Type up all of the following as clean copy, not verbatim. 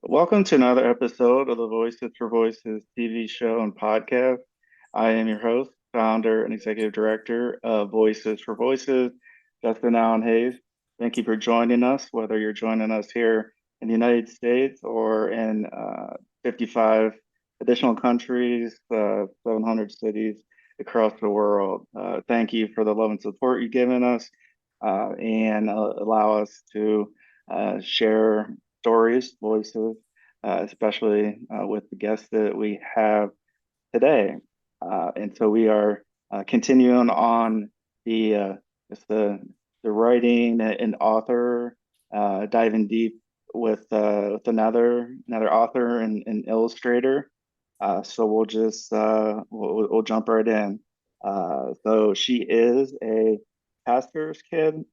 Welcome to another episode of the Voices for Voices TV show and podcast. I am your host, founder, and executive director of Voices for Voices, Justin Allen Hayes. Thank you for joining us, whether you're joining us here in the United States or in 55 additional countries, 700 cities across the world. Thank you for the love and support you've given us and allow us to share stories, voices, especially with the guests that we have today. And so we are continuing on the just the writing and author, diving deep with another author and illustrator. So we'll just we'll jump right in. So she is a pastor's kid,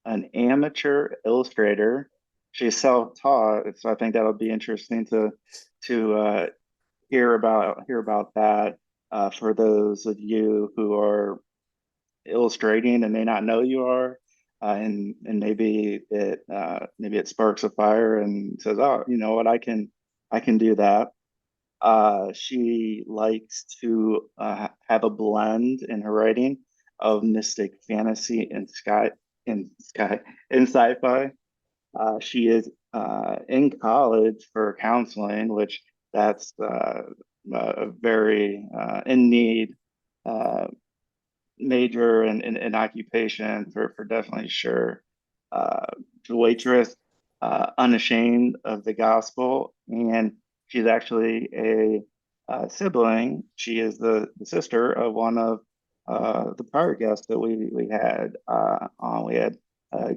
an amateur illustrator. She's self-taught, so I think that'll be interesting to hear about that for those of you who are illustrating and may not know you are, and maybe it sparks a fire and says, oh, you know what, I can do that. She likes to have a blend in her writing of mystic fantasy and sci-fi. She is in college for counseling, which that's a very in need uh, major and occupation for definitely sure. She's a waitress, unashamed of the gospel, and she's actually a sibling. She is the sister of one of the prior guests that we had on. We had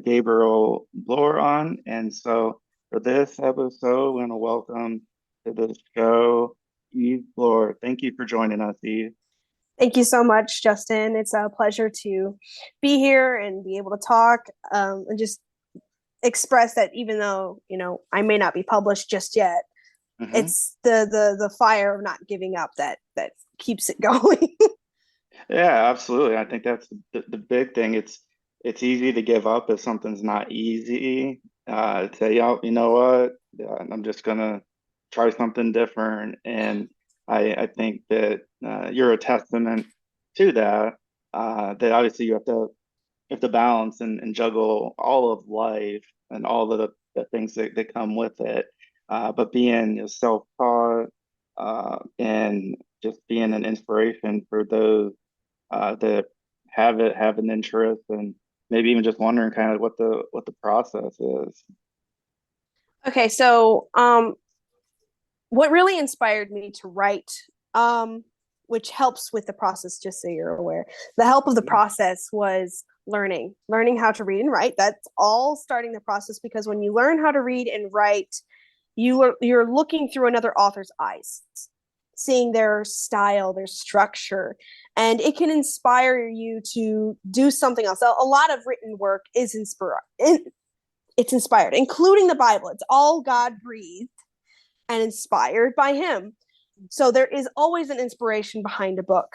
Gabriel Bloor on, and so for this episode, we're going to welcome to the show Eve Bloor. Thank you for joining us, Eve. Thank you so much, Justin. It's a pleasure to be here and be able to talk and just express that even though, I may not be published just yet, Mhm. it's the fire of not giving up that keeps it going. Yeah, absolutely. I think that's the big thing. It's easy to give up if something's not easy. Say, oh, you know what? I'm just gonna try something different. And I think that you're a testament to that. That obviously you have to balance and juggle all of life and all of the things that come with it. But being self-taught and just being an inspiration for those that have an interest and maybe even just wondering kind of what the process is. Okay, so what really inspired me to write, um, which helps with the process, just so you're aware, the help of the process was learning how to read and write. That's all starting the process, because when you learn how to read and write, you're looking through another author's eyes, seeing their style, their structure, and it can inspire you to do something else. A lot of written work is it's inspired, including the Bible. It's all God breathed and inspired by him. So there is always an inspiration behind a book.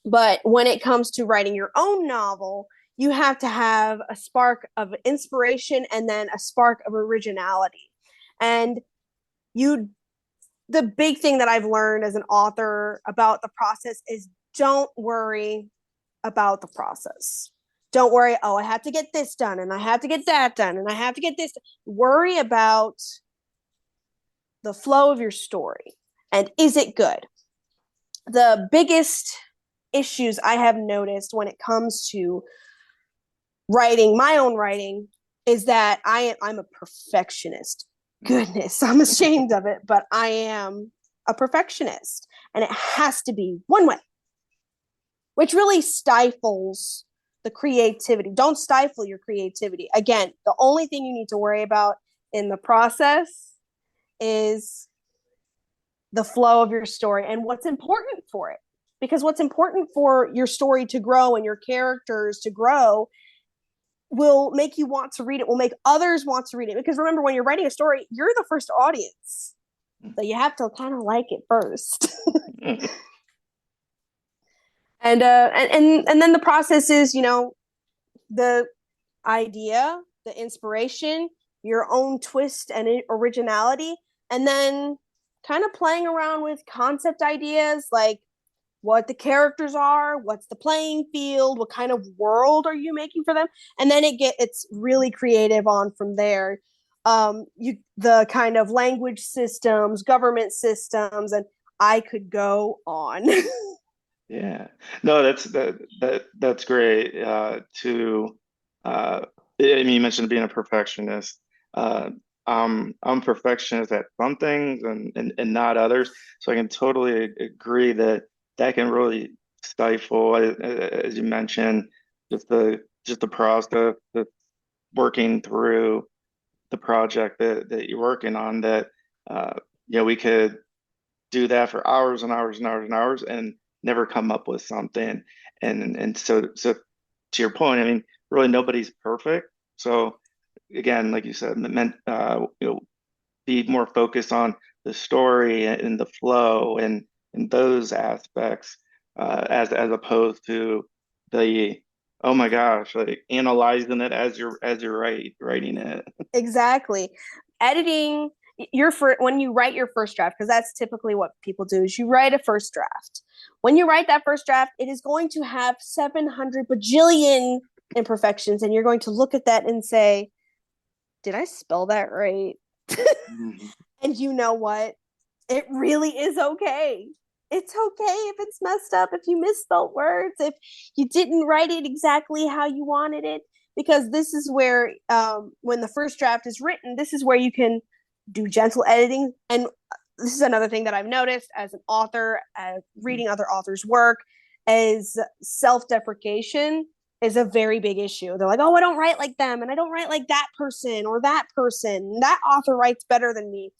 But when it comes to writing your own novel, you have to have a spark of inspiration and then a spark of originality. And you the big thing that I've learned as an author about the process is don't worry about the process. Don't worry, oh, I have to get this done and I have to get that done and I have to get this. Worry about the flow of your story and is it good? The biggest issues I have noticed when it comes to writing my own writing is that I'm a perfectionist. Goodness, I'm ashamed of it, but I am a perfectionist and it has to be one way, which really stifles the creativity. Don't stifle your creativity. Again, the only thing you need to worry about in the process is the flow of your story and what's important for it. Because what's important for your story to grow and your characters to grow will make you want to read it, will make others want to read it. Because remember, when you're writing a story, you're the first audience. So you have to kind of like it first. And then the process is, the idea, the inspiration, your own twist and originality. and then kind of playing around with concept ideas like what the characters are, what's the playing field, what kind of world are you making for them, and then it's really creative on from there. You the kind of language systems, government systems, and I could go on. Yeah. No, that's great. I mean, you mentioned being a perfectionist. Uh, I'm a perfectionist at some things and not others. So I can totally agree that that can really stifle, as you mentioned, just the process, the working through the project that you're working on. That uh, we could do that for hours and hours and hours and hours and never come up with something. And so to your point, I mean, really nobody's perfect. So again, like you said, be more focused on the story and the flow and those aspects as opposed to the oh my gosh, like analyzing it as you're writing it. Exactly. Editing when you write your first draft, because that's typically what people do, is you write a first draft. When you write that first draft, it is going to have 700 bajillion imperfections, and you're going to look at that and say, did I spell that right? Mhm. And you know what? It really is okay. It's okay if it's messed up, if you misspelled words, if you didn't write it exactly how you wanted it, because this is where, when the first draft is written, this is where you can do gentle editing. And this is another thing that I've noticed as an author, reading other authors' work, is self-deprecation is a very big issue. They're like, oh, I don't write like them, and I don't write like that person or that person. That author writes better than me.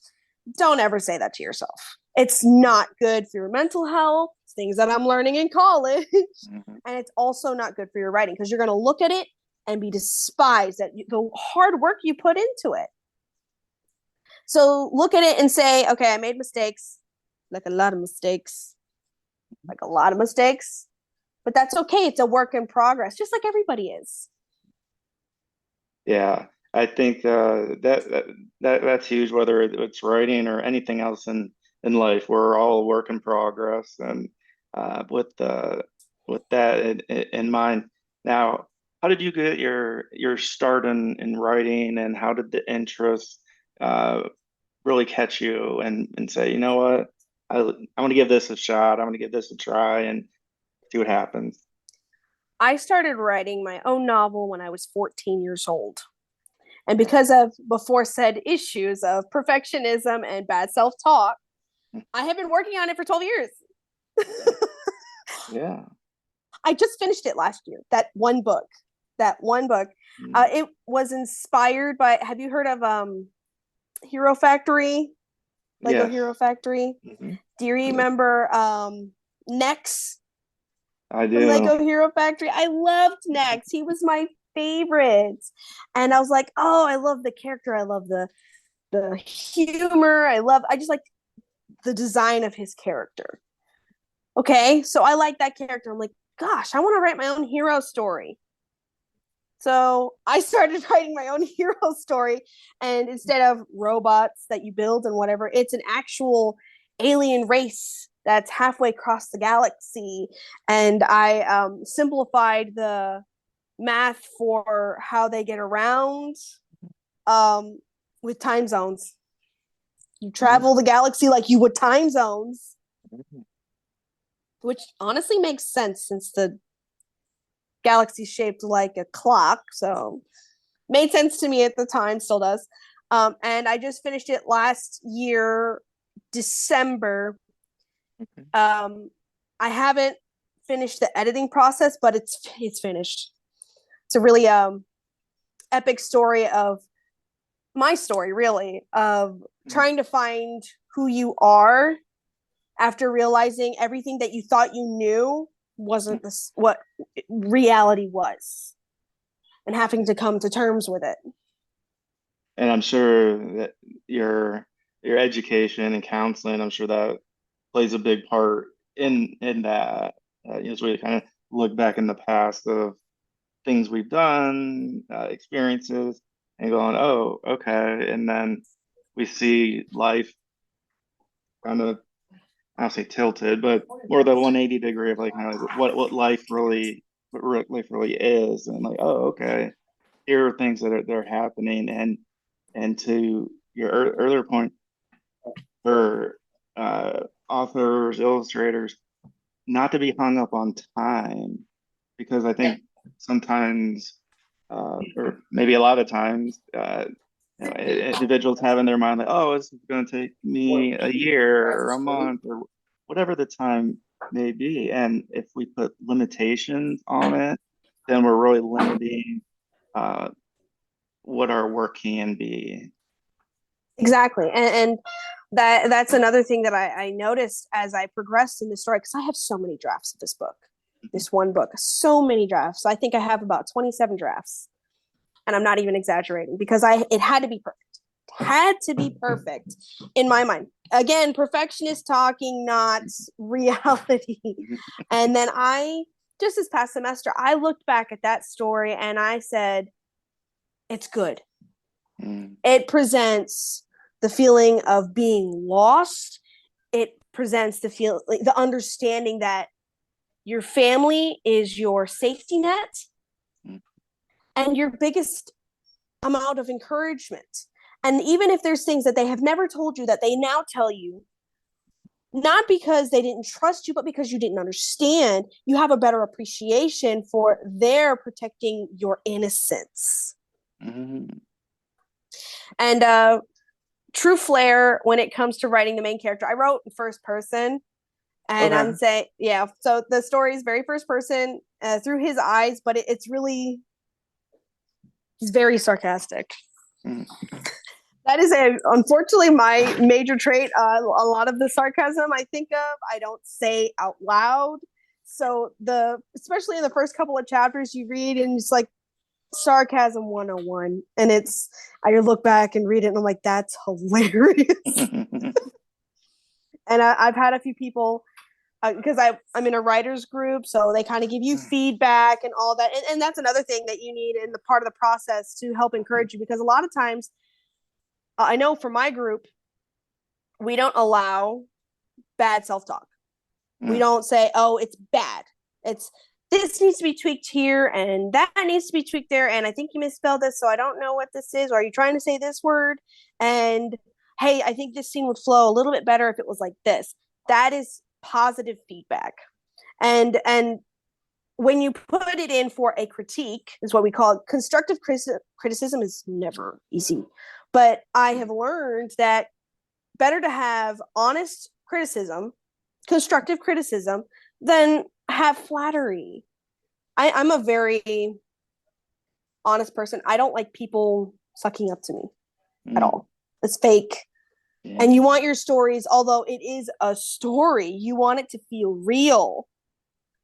Don't ever say that to yourself. It's not good for your mental health. It's things that I'm learning in college. Mhm. And it's also not good for your writing because you're going to look at it and be despised at the hard work you put into it. So look at it and say, okay, I made mistakes, like a lot of mistakes, like a lot of mistakes, but that's okay. It's a work in progress, just like everybody is. Yeah, I think that's huge, whether it's writing or anything else in life. We're all a work in progress, and with that in mind, now, how did you get your start in writing, and how did the interest uh, really catch you and say, you know what, I want to give this a shot. I want to give this a try and see what happens. I started writing my own novel when I was 14 years old. And Yeah. because of before said issues of perfectionism and bad self talk, I have been working on it for 12 years. Yeah. I just finished it last year. That one book. That one book. Mm. It was inspired by. Have you heard of Hero Factory? Lego Yes. Hero Factory. Hmm. Do you remember Nex I from do. Lego Hero Factory? I loved Nex. He was my favorite, and I was like, oh, I love the character. I love the humor. I just like the design of his character. Okay, so I like that character. I'm like, gosh, I want to write my own hero story. So I started writing my own hero story, and instead of robots that you build and whatever, it's an actual alien race that's halfway across the galaxy. And I simplified the math for how they get around, um, with time zones. You Mhm. travel the galaxy like you would time zones, Mhm. which honestly makes sense since the galaxy shaped like a clock. So made sense to me at the time, still does. And I just finished it last year, December. Okay. I haven't finished the editing process, but it's finished. It's a really epic story of my story, really, of Mhm. trying to find who you are after realizing everything that you thought you knew wasn't this what reality was, and having to come to terms with it. And I'm sure that your your education and counseling, I'm sure that plays a big part in that. As we kind of look back in the past of things we've done, experiences, and going, oh, okay, and then we see life kind of, I don't say tilted, but more the 180 degree of like kind of like what life really life really is, and like, oh, okay, here are things that are happening, and to your earlier point, for authors, illustrators, not to be hung up on time, because I think sometimes, or maybe a lot of times, individuals have in their mind like, oh, this is going to take me a year or a month or whatever the time may be. And if we put limitations on it, then we're really limiting uh, what our work can be. Exactly. And that's another thing that I noticed as I progressed in the story, because I have so many drafts of this book, this one book, so many drafts. I think I have about 27 drafts. And I'm not even exaggerating, because it had to be perfect. It had to be perfect in my mind. Again, perfectionist talking, not reality. And then just this past semester, I looked back at that story and I said, it's good. Mm. It presents the feeling of being lost. It presents the understanding that your family is your safety net Mm. and your biggest amount of encouragement. And even if there's things that they have never told you that they now tell you, not because they didn't trust you, but because you didn't understand, you have a better appreciation for their protecting your innocence. Mm. And true flair when it comes to writing the main character. I wrote in first person, and Okay. I'm saying, yeah. So the story is very first person through his eyes, but it's really, he's very sarcastic. Mm. That is unfortunately my major trait. A lot of the sarcasm I think of, I don't say out loud. So especially in the first couple of chapters you read, and it's like sarcasm 101, and I look back and read it and I'm like, that's hilarious. And I've had a few people, because I'm in a writers group, so they kind of give you feedback and all that, and that's another thing that you need in the part of the process to help encourage you, because a lot of times, I know for my group, we don't allow bad self-talk. We Mm. don't say, oh, it's bad, it's this needs to be tweaked here and that needs to be tweaked there, and I think you misspelled this, so I don't know what this is, or are you trying to say this word, and hey, I think this scene would flow a little bit better if it was like this. That is positive feedback. And when you put it in for a critique, is what we call it. Constructive criticism is never easy, but I have learned that better to have honest criticism, constructive criticism, than have flattery. I'm a very honest person. I don't like people sucking up to me at Mm. all. It's fake. Yeah. And you want your stories, although it is a story, you want it to feel real.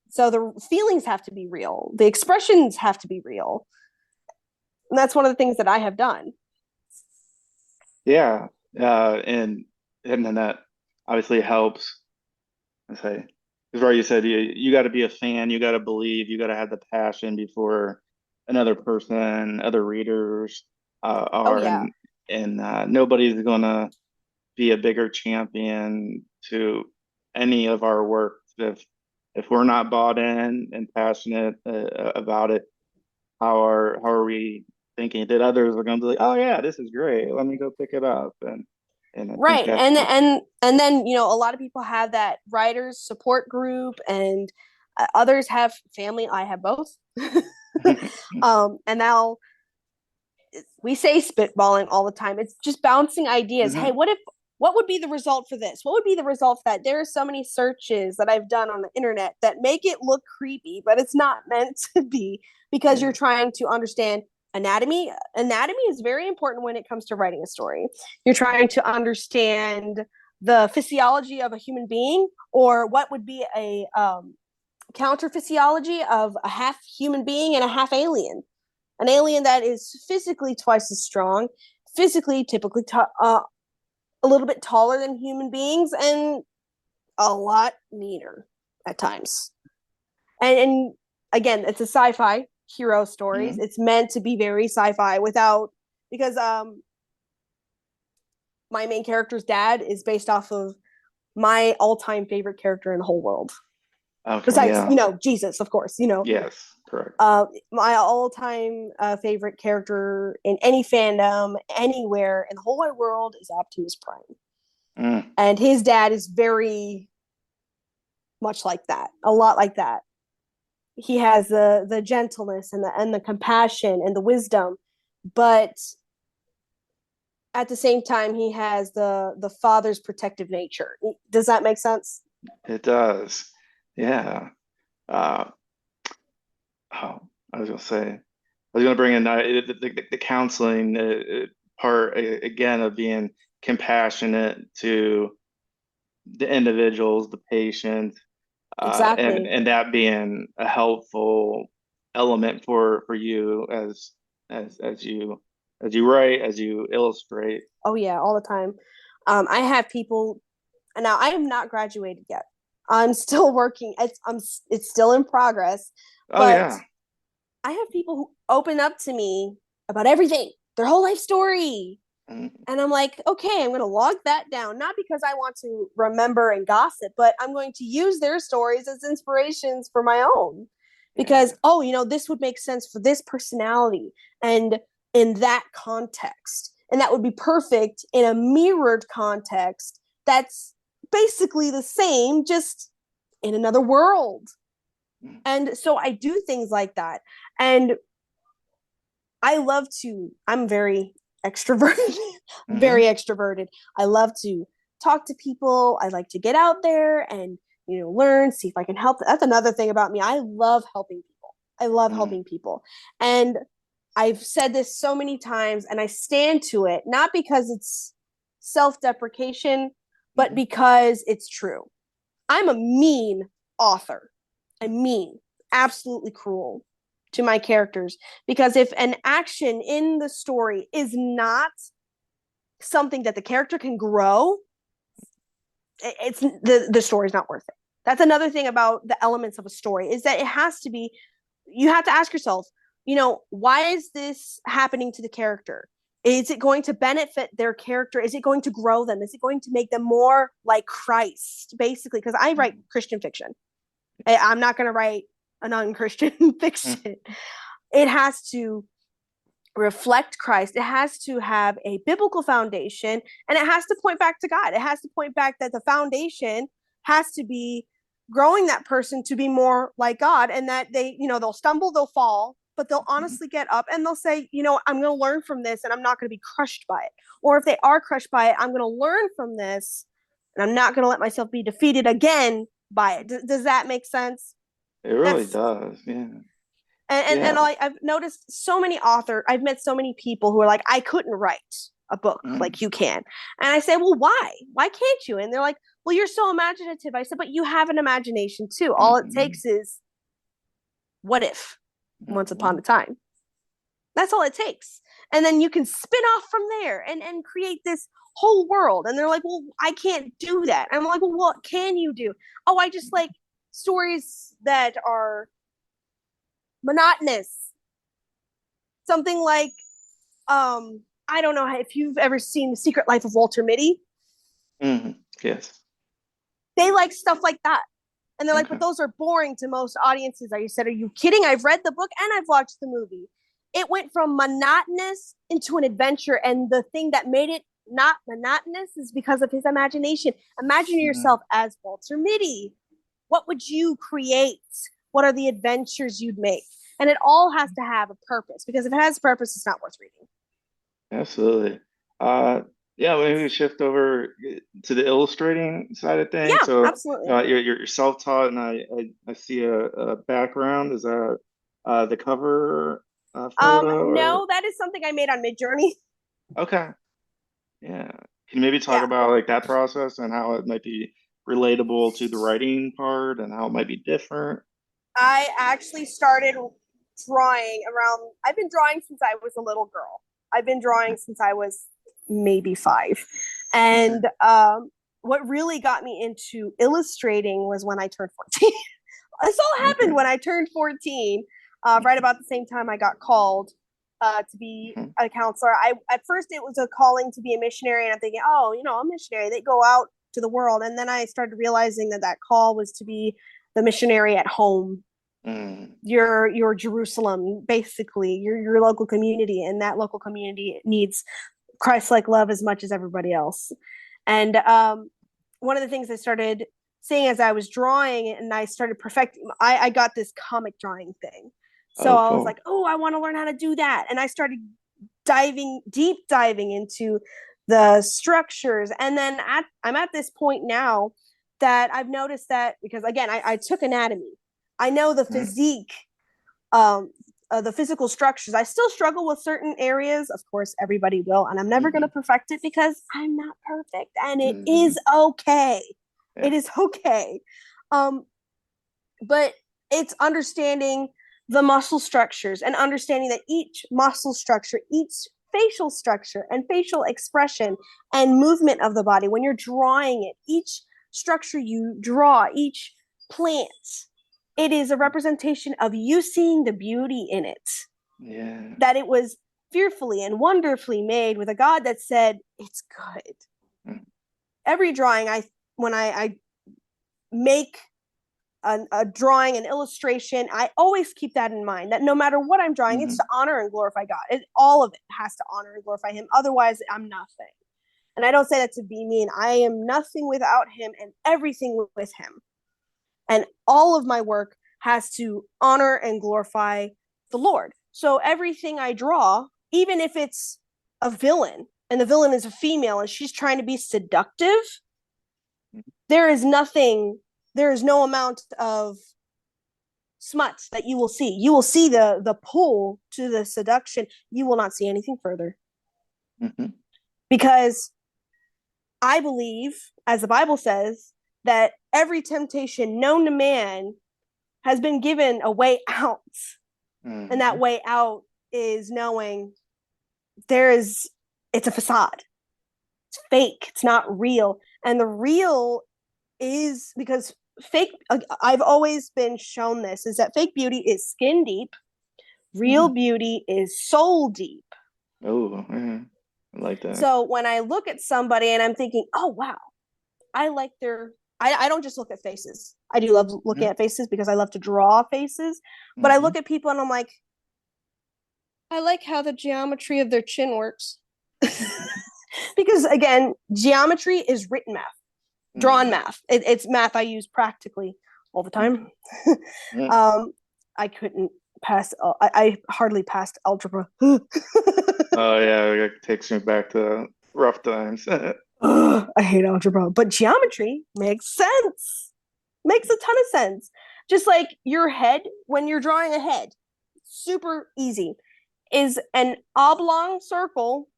So the feelings have to be real. The expressions have to be real. And that's one of the things that I have done. Yeah. And then that obviously helps. I say, because right, you said you got to be a fan, you got to believe, you got to have the passion before another person, other readers Oh are, yeah. and nobody's gonna be a bigger champion to any of our work if we're not bought in and passionate about it. How are we thinking that others are going to be like, oh yeah, this is great, let me go pick it up, and I think Right. that. And then, a lot of people have that writers support group, and others have family. I have both. And now we say spitballing all the time. It's just bouncing ideas. Hey, Mhm. what would be the result for this? What would be the result for that? There are so many searches that I've done on the internet that make it look creepy, but it's not meant to be, because Yeah. you're trying to understand anatomy. Anatomy is very important when it comes to writing a story. You're trying to understand the physiology of a human being, or what would be a counter physiology of a half human being and a half alien. An alien that is physically twice as strong, physically typically a little bit taller than human beings, and a lot meaner at times. And again, it's a sci-fi hero stories. Mhm. It's meant to be very sci-fi without, because my main character's dad is based off of my all-time favorite character in the whole world. Okay, Besides, yeah. Jesus, of course, Yes, correct. my all-time favorite character in any fandom, anywhere in the whole wide world is Optimus Prime. Mm, And his dad is very much like that, a lot like that. He has the gentleness and the compassion and the wisdom, but at the same time he has the father's protective nature. Does that make sense? it does. Yeah. Uh, oh, I was gonna say, I was gonna bring in the counseling part again of being compassionate to the individuals, the patient, Exactly. and that being a helpful element for you as you write, as you illustrate. Oh yeah, all the time. I have people now. I am not graduated yet. I'm still working. It's still in progress, Oh but yeah. I have people who open up to me about everything, their whole life story. Mm, And I'm like, okay, I'm going to log that down, not because I want to remember and gossip, but I'm going to use their stories as inspirations for my own. Because, yeah. oh, this would make sense for this personality and in that context. And that would be perfect in a mirrored context that's basically the same, just in another world. Mm, And so I do things like that. And I'm very extroverted, very mm-hmm. extroverted. I love to talk to people. I like to get out there and, learn, see if I can help. That's another thing about me. I love helping people. I love Mm, helping people. And I've said this so many times and I stand to it, not because it's self deprecation, but mm-hmm. because it's true. I'm a mean author. I'm mean, absolutely cruel to my characters because if an action in the story is not something that the character can grow, it's the story's not worth it. That's another thing about the elements of a story is that it has to be. You have to ask yourself, why is this happening to the character? Is it going to benefit their character? Is it going to grow them? Is it going to make them more like Christ, basically? Because I write Christian fiction. I'm not going to write a non-Christian Mm, fiction. It has to reflect Christ. It has to have a biblical foundation and it has to point back to God. It has to point back that the foundation has to be growing that person to be more like God and that they'll stumble, they'll fall, but they'll mm-hmm. honestly get up and they'll say, I'm going to learn from this and I'm not going to be crushed by it. Or if they are crushed by it, I'm going to learn from this and I'm not going to let myself be defeated again by it. Does that make sense? It really That's does. Yeah. and Yeah. I've noticed so many authors. I've met so many people who are like, I couldn't write a book Mm, like you can. And I say, well, why can't you? And they're like, well, you're so imaginative. I said, but you have an imagination too. All it mm-hmm. takes is what if once Mm-hmm. upon a time. That's all it takes. And then you can spin off from there and create this whole world. And they're like, well, I can't do that. I'm like, well, what can you do? Oh, I just like stories that are monotonous. Something like I don't know if you've ever seen The Secret Life of Walter Mitty. Mm-hmm. Yes. They like stuff like that. And they're like, but Okay. those are boring to most audiences. I said, are you kidding? I've read the book and I've watched the movie. It went from monotonous into an adventure. And the thing that made it not monotonous is because of his imagination. Imagine Mm, yourself as Walter Mitty. What would you create? What are the adventures you'd make? And it all has to have a purpose because if it has a purpose, it's not worth reading. absolutely. Uh, yeah, maybe we shift over to the illustrating side of things. Yeah, So, absolutely. you're self-taught, and I see a background. Is that the cover photo or No, that is something I made on Midjourney. okay? Yeah. Can you maybe talk Yeah, about like that process and how it might be relatable to the writing part and how it might be different? I actually started drawing around. I've been drawing since I was a little girl. I've been drawing Okay. since I was maybe 5, Okay. and what really got me into illustrating was when I turned 14. This all happened Okay. when I turned 14, right about the same time I got called. to be Mhm. a counselor. I at first it was a calling to be a missionary, and I'm thinking, oh, a missionary, they go out to the world. And then I started realizing that call was to be the missionary at home, Mm. your Jerusalem, basically your local community, and that local community needs Christ-like love as much as everybody else. And one of the things I started seeing as I was drawing and I started perfecting, I got this comic drawing thing. So Oh, I was cool. like, oh, I want to learn how to do that. And I started deep diving into the structures. And then I'm at this point now that I've noticed that, because again, I took anatomy. I know the Mhm. physique, the physical structures. I still struggle with certain areas. Of course, everybody will. And I'm never going to Mhm. perfect it because I'm not perfect. And it is Mhm. okay. Yeah. It is okay. Um, but it's understanding the muscle structures and understanding that each muscle structure, each facial structure and facial expression and movement of the body, when you're drawing it, each structure you draw, each plant, it is a representation of you seeing the beauty in it, Yeah. that it was fearfully and wonderfully made with a God that said it's good. Mm. Every drawing when I make a drawing, an illustration, I always keep that in mind, that no matter what I'm drawing, it's Mhm. to honor and glorify God. All of it has to honor and glorify him. Otherwise, I'm nothing. And I don't say that to be mean. I am nothing without him and everything with him. And all of my work has to honor and glorify the Lord. So everything I draw, even if it's a villain and the villain is a female and she's trying to be seductive, there is nothing, there is no amount of smut that you will see. You will see the pull to the seduction. You will not see anything further, Mhm. because I believe, as the Bible says, that every temptation known to man has been given a way out. And that Mhm. way out is knowing there is, it's a facade. It's fake. It's not real. And the real is because fake, I've always been shown this, is that fake beauty is skin deep. Real Mhm. beauty is soul deep. Oh, yeah. I like that. So when I look at somebody and I'm thinking, oh, wow, I like their, I don't just look at faces. I do love looking Mhm. at faces because I love to draw faces. But I Mhm. look at people and I'm like, I like how the geometry of their chin works. Mhm. Because again, geometry is written math, drawn Mhm. math. It's math I use practically all the time. Mhm. Mhm. um, I couldn't pass, I hardly passed algebra. Oh yeah, it takes me back to rough times. I hate algebra, but geometry makes sense. Makes a ton of sense. Just like your head, when you're drawing a head, super easy, is an oblong circle,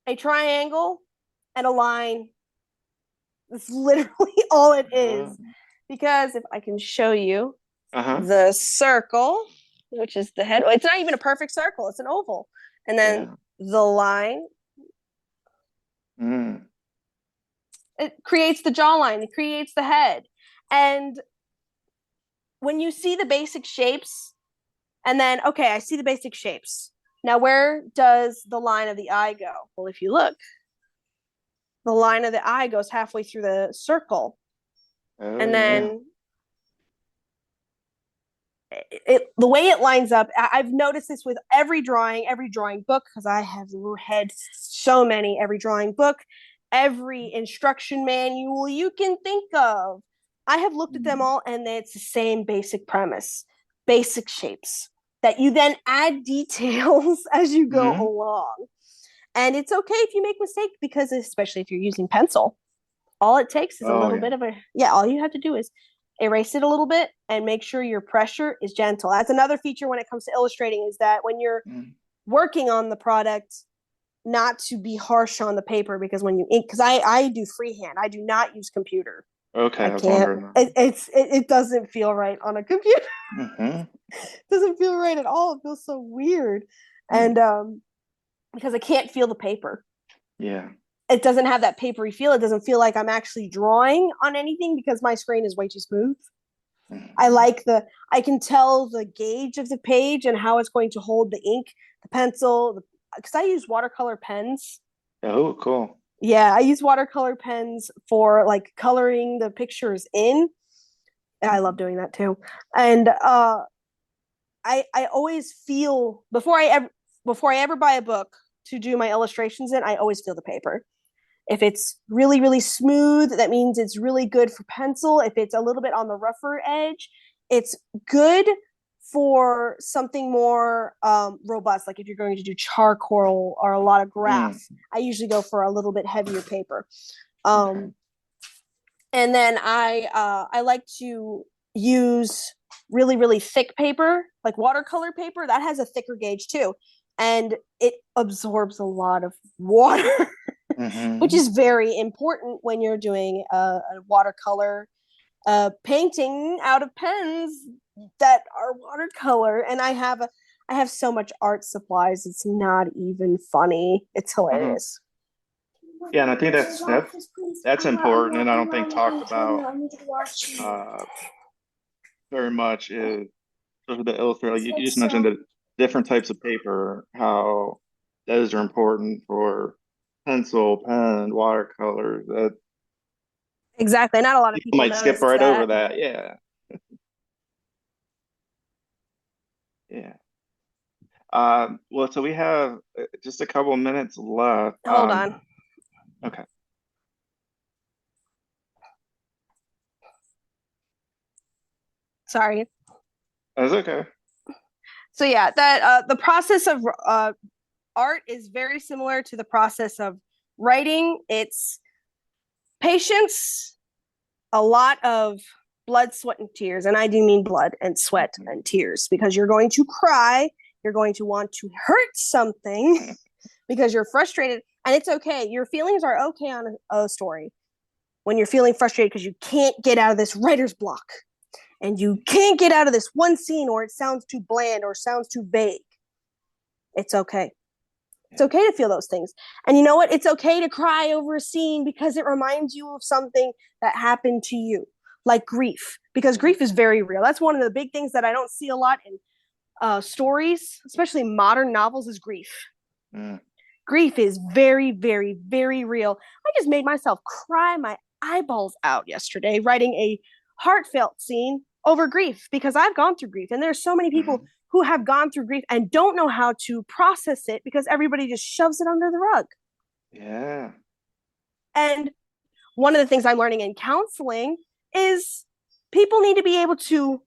a triangle, and a line. That's literally all it is. Because if I can show you Uh-huh. the circle, which is the head, it's not even a perfect circle, it's an oval. And then Yeah. the line, Mm. it creates the jawline, it creates the head. And when you see the basic shapes, and then, okay, I see the basic shapes. Now, where does the line of the eye go? Well, if you look, the line of the eye goes halfway through the circle. Oh And yeah. then the way it lines up, I've noticed this with every drawing book, because I have read so many, every drawing book, every instruction manual you can think of. I have looked at them Mm. all, and it's the same basic premise, basic shapes that you then add details as you go Mhm. along. And it's okay if you make mistakes, because especially if you're using pencil, all it takes is a Oh little yeah. bit of a, yeah, all you have to do is erase it a little bit and make sure your pressure is gentle. That's another feature when it comes to illustrating, is that when you're Mm. working on the product, not to be harsh on the paper, because when you ink, because I do freehand, I do not use computer. Okay, I I was can't, wondering. it doesn't feel right on a computer. Mm-hmm. It doesn't feel right at all. It feels so weird. Mm. And because I can't feel the paper, Yeah. it doesn't have that papery feel. It doesn't feel like I'm actually drawing on anything because my screen is way too smooth. I Mhm. like I can tell the gauge of the page and how it's going to hold the ink, the pencil, because I use watercolor pens. Oh, cool. Yeah, I use watercolor pens for like coloring the pictures in. I love Mhm. doing that too. And I always feel before I ever buy a book to do my illustrations in, I always feel the paper. If it's really, really smooth, that means it's really good for pencil. If it's a little bit on the rougher edge, it's good for something more robust. Like if you're going to do charcoal or a lot of graph, Mm, I usually go for a little bit heavier paper. okay. Um, and then I like to use really, really thick paper, like watercolor paper. That has a thicker gauge too, and it absorbs a lot of water. Which Hmm. is very important when you're doing a watercolor painting out of pens that are watercolor. And I have so much art supplies. It's not even funny. It's Hmm. hilarious. Yeah, and I think that's important, and I don't think talked about uh, very much is sort of the illustrator. Like you just mentioned the different types of paper, how those are important for pencil, pen, watercolors. That Exactly. Not a lot of people people might skip notice right over that. that. Yeah, yeah. Well, so we have just a couple minutes left. Hold on. Okay, Sorry. that's okay. So yeah, that the process of art is very similar to the process of writing. It's patience, a lot of blood, sweat, and tears. And I do mean blood and sweat Mhm. and tears because you're going to cry. You're going to want to hurt something because you're frustrated. And it's okay. Your feelings are okay on a story when you're feeling frustrated because you can't get out of this writer's block and you can't get out of this one scene or it sounds too bland or sounds too vague. It's okay. It's Yeah. okay to feel those things. And you know what? It's okay to cry over a scene because it reminds you of something that happened to you, like grief, because Mhm. grief is very real. That's one of the big things that I don't see a lot in stories, especially modern novels, is grief. Mm. Grief is very, very, very real. I just made myself cry my eyeballs out yesterday writing a heartfelt scene over grief because I've gone through grief. And there's so many people Mhm. who have gone through grief and don't know how to process it because everybody just shoves it under the rug. Yeah. And one of the things I'm learning in counseling is people need to be able to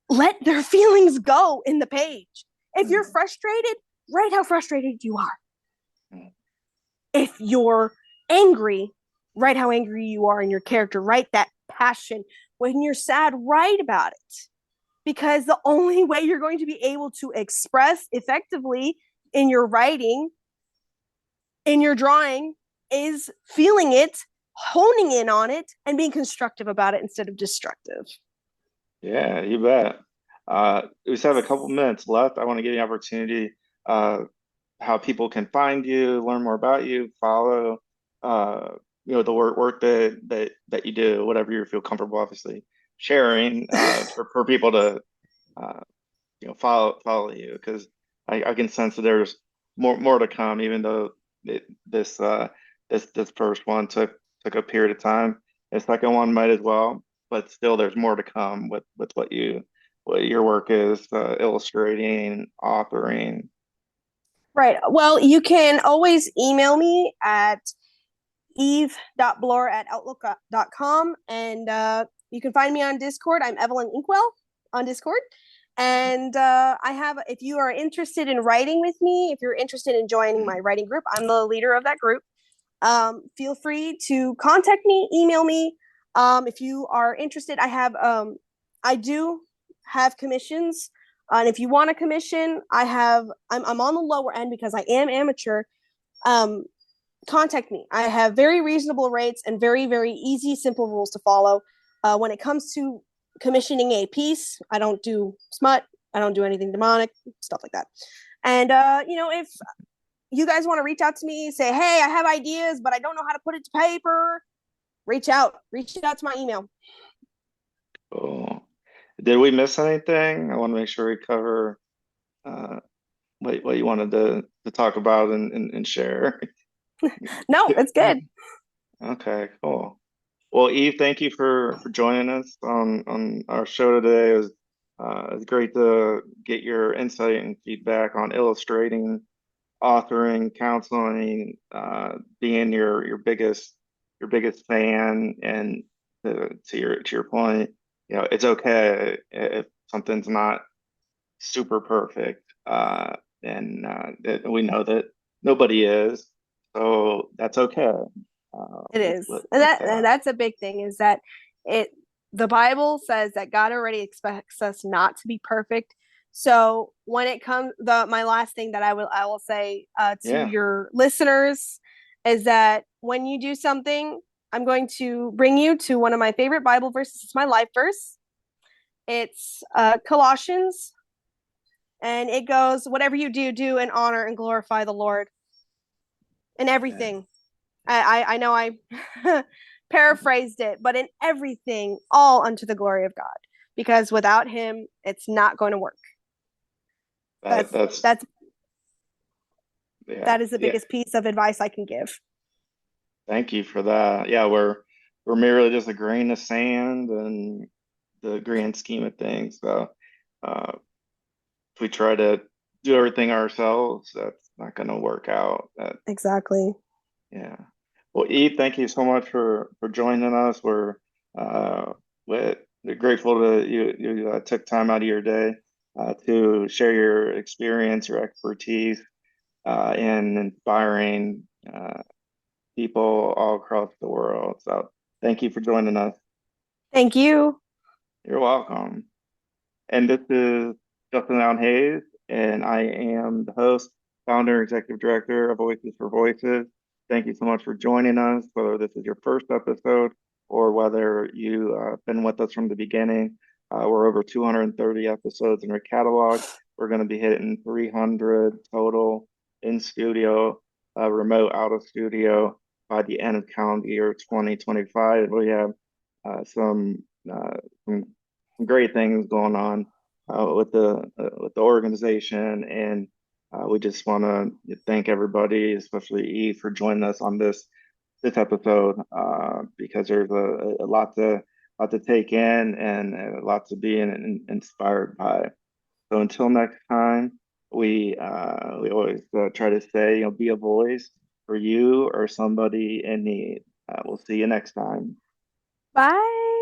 let their feelings go in the page. If you're Mhm. frustrated, write how frustrated you are. Mhm. If you're angry, write how angry you are in your character, write that passion. When you're sad, write about it. Because the only way you're going to be able to express effectively in your writing, in your drawing, is feeling it, honing in on it, and being constructive about it instead of destructive. Yeah, you bet. We just have a couple minutes left. I want to give you an opportunity, uh, how people can find you, learn more about you, follow, uh, the work that you do, whatever you feel comfortable, obviously sharing, for people to, uh, follow you, because I can sense that there's more to come, even though this this first one took a period of time. The second one might as well, but still there's more to come with what your work is, illustrating, authoring. Right. Well, you can always email me at eve.bloor@outlook.com. And you can find me on Discord. I'm Evelyn Inkwell on Discord. And I have, if you are interested in writing with me, if you're interested in joining my writing group, I'm the leader of that group. Feel free to contact me, email me. If you are interested, I do have commissions. And if you want a commission, I'm on the lower end because I am amateur. Um, Contact me. I have very reasonable rates and very, very easy, simple rules to follow. When it comes to commissioning a piece, I don't do smut. I don't do anything demonic, stuff like that. And, if you guys want to reach out to me, say, hey, I have ideas, but I don't know how to put it to paper, reach out to my email. Cool. Did we miss anything? I want to make sure we cover uh, what you wanted to talk about and share. No, it's good. Okay, cool. Well, Eve, thank you for joining us on our show today. It was great to get your insight and feedback on illustrating, authoring, counseling, being your biggest fan, and to your point, it's okay if something's not super perfect, and we know that nobody is, so that's okay. It Let's is. let, And let's that say and that. that's a big thing is that it the Bible says that God already expects us not to be perfect. So when it comes the my last thing that I will say to Yeah, your listeners is that when you do something, I'm going to bring you to one of my favorite Bible verses. It's my life verse. It's Colossians, and it goes, "Whatever you do, do in honor and glorify the Lord in yeah. everything." I know I paraphrased it, but in everything, all unto the glory of God. Because without Him, it's not going to work. That That's that's that's yeah, that is the yeah. biggest piece of advice I can give. Thank you for that. Yeah, we're merely just a grain of sand in the grand scheme of things. So if we try to do everything ourselves, that's not going to work out. Exactly. Yeah. Well, Eve, thank you so much for joining us. Uh, we're grateful that you took time out of your day to share your experience, your expertise in inspiring people all across the world. So thank you for joining us. Thank you. You're welcome. And this is Justin Allen Hayes, and I am the host, founder, executive director of Voices for Voices. Thank you so much for joining us, whether this is your first episode or whether you've been with us from the beginning. We're over 230 episodes in our catalog. We're going to be hitting 300 total in studio, remote out of studio by the end of calendar year 2025. We have uh, some uh, some great things going on with the organization, and we just want to thank everybody, especially Eve, for joining us on this episode because there's a lot to take in and a lot to be inspired by. So until next time, we always try to say, be a voice for you or somebody in need. We'll see you next time. Bye.